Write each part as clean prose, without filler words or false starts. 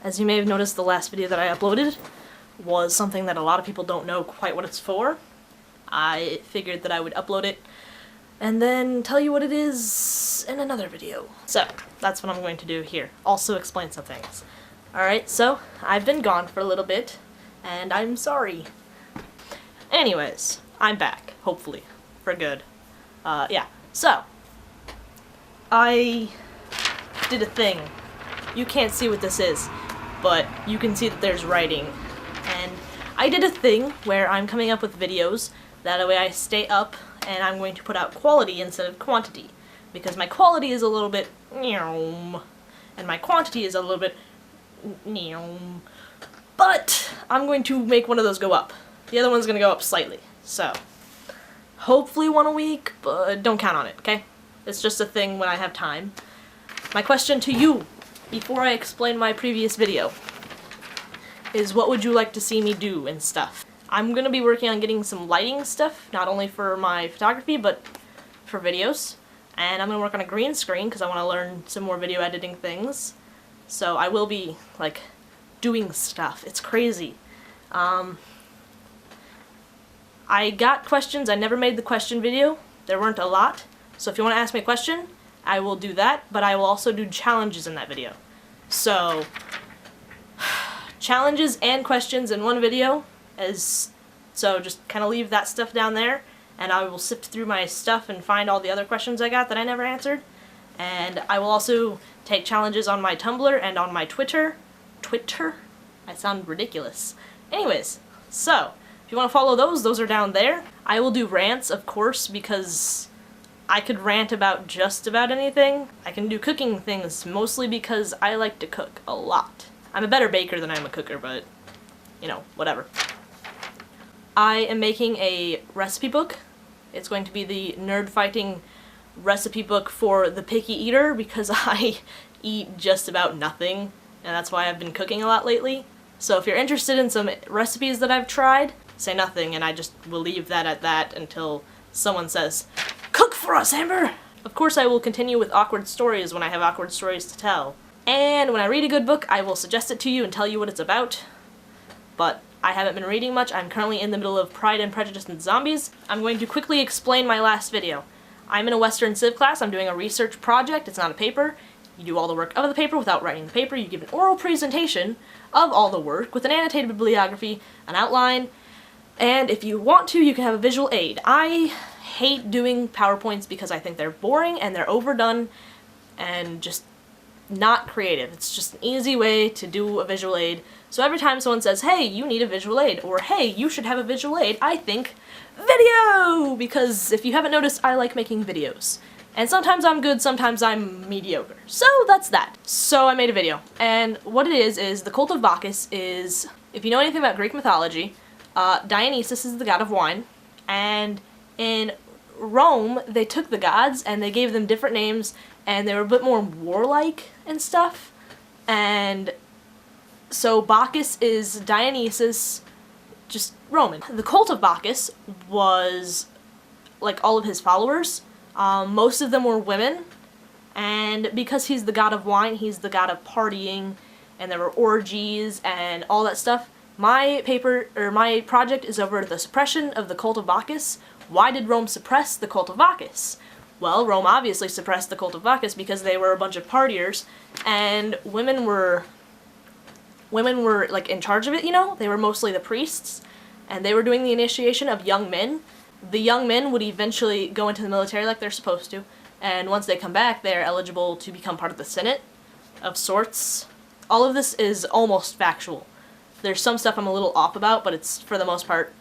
As you may have noticed, the last video that I uploaded was something that a lot of people don't know quite what it's for. I figured that I would upload it and then tell you what it is in another video. So, that's what I'm going to do here. Also explain some things. Alright, so, I've been gone for a little bit, and I'm sorry. Anyways, I'm back, hopefully, for good. Yeah, so, I did a thing. You can't see what this is, but you can see that there's writing. And I did a thing where I'm coming up with videos, that way I stay up, and I'm going to put out quality instead of quantity. Because my quality is a little bit and my quantity is a little bit but I'm going to make one of those go up. The other one's going to go up slightly. So, hopefully one a week, but don't count on it, okay? It's just a thing when I have time. My question to you, before I explain my previous video, is what would you like to see me do and stuff? I'm going to be working on getting some lighting stuff, not only for my photography, but for videos. And I'm going to work on a green screen, because I want to learn some more video editing things. So I will be, like, doing stuff. It's crazy. I got questions. I never made the question video. There weren't a lot. So if you want to ask me a question, I will do that, but I will also do challenges in that video. So, challenges and questions in one video, so just kind of leave that stuff down there, and I will sift through my stuff and find all the other questions I got that I never answered. And I will also take challenges on my Tumblr and on my Twitter. Twitter? I sound ridiculous. Anyways, so, if you want to follow those are down there. I will do rants, of course, because I could rant about just about anything. I can do cooking things, mostly because I like to cook a lot. I'm a better baker than I am a cooker, but, you know, whatever. I am making a recipe book. It's going to be the nerd fighting recipe book for the picky eater, because I eat just about nothing, and that's why I've been cooking a lot lately. So if you're interested in some recipes that I've tried, say nothing, and I just will leave that at that until someone says, "Cook for us, Amber!" Of course I will continue with awkward stories when I have awkward stories to tell. And when I read a good book, I will suggest it to you and tell you what it's about. But I haven't been reading much. I'm currently in the middle of Pride and Prejudice and Zombies. I'm going to quickly explain my last video. I'm in a Western Civ class. I'm doing a research project. It's not a paper. You do all the work of the paper without writing the paper. You give an oral presentation of all the work with an annotated bibliography, an outline, and if you want to, you can have a visual aid. I hate doing PowerPoints because I think they're boring and they're overdone and just not creative. It's just an easy way to do a visual aid. So every time someone says, "Hey, you need a visual aid," or "Hey, you should have a visual aid," I think, video! Because if you haven't noticed, I like making videos. And sometimes I'm good, sometimes I'm mediocre. So that's that. So I made a video. And what it is the cult of Bacchus is, if you know anything about Greek mythology, Dionysus is the god of wine, and in Rome, they took the gods and they gave them different names, and they were a bit more warlike and stuff. And so Bacchus is Dionysus, just Roman. The cult of Bacchus was, like, all of his followers. Most of them were women, and because he's the god of wine, he's the god of partying, and there were orgies and all that stuff. My paper, or my project, is over the suppression of the cult of Bacchus. Why did Rome suppress the cult of Bacchus? Well, Rome obviously suppressed the cult of Bacchus because they were a bunch of partiers, and women were like in charge of it, you know? They were mostly the priests, and they were doing the initiation of young men. The young men would eventually go into the military like they're supposed to, and once they come back, they're eligible to become part of the Senate, of sorts. All of this is almost factual. There's some stuff I'm a little off about, but it's, for the most part,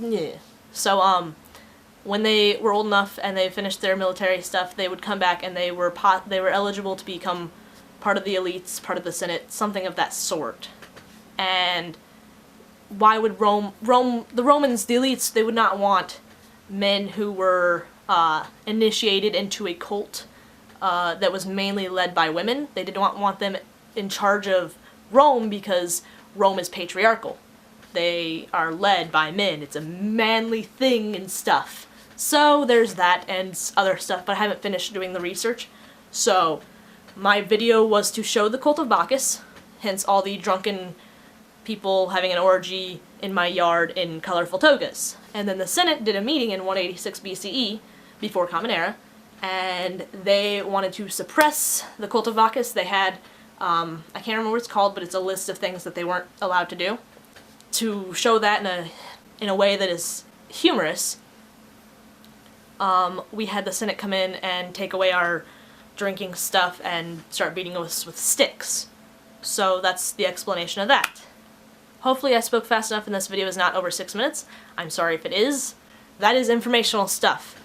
yeah. So, when they were old enough and they finished their military stuff, they would come back and they were eligible to become part of the elites, part of the Senate, something of that sort. And why would the Romans, the elites, they would not want men who were initiated into a cult that was mainly led by women. They did not want them in charge of Rome because Rome is patriarchal. They are led by men. It's a manly thing and stuff. So there's that and other stuff, but I haven't finished doing the research. So My video was to show the cult of Bacchus, hence all the drunken people having an orgy in my yard in colorful togas. And then the Senate did a meeting in 186 BCE, before Common Era, and they wanted to suppress the cult of Bacchus. They had, I can't remember what it's called, but it's a list of things that they weren't allowed to do. To show that in a way that is humorous, we had the Senate come in and take away our drinking stuff and start beating us with sticks. So that's the explanation of that. Hopefully I spoke fast enough and this video is not over 6 minutes. I'm sorry if it is. That is informational stuff.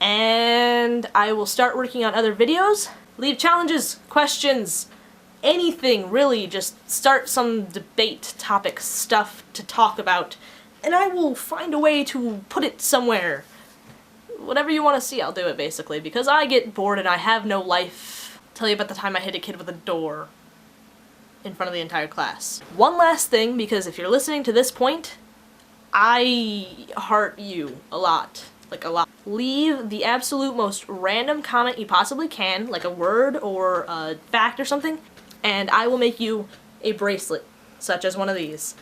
And I will start working on other videos. Leave challenges, questions, anything really. Just start some debate topic stuff to talk about, and I will find a way to put it somewhere. Whatever you want to see, I'll do it basically, because I get bored and I have no life. I'll tell you about the time I hit a kid with a door in front of the entire class. One last thing, because if you're listening to this point, I heart you a lot. Like a lot. Leave the absolute most random comment you possibly can, like a word or a fact or something, and I will make you a bracelet, such as one of these.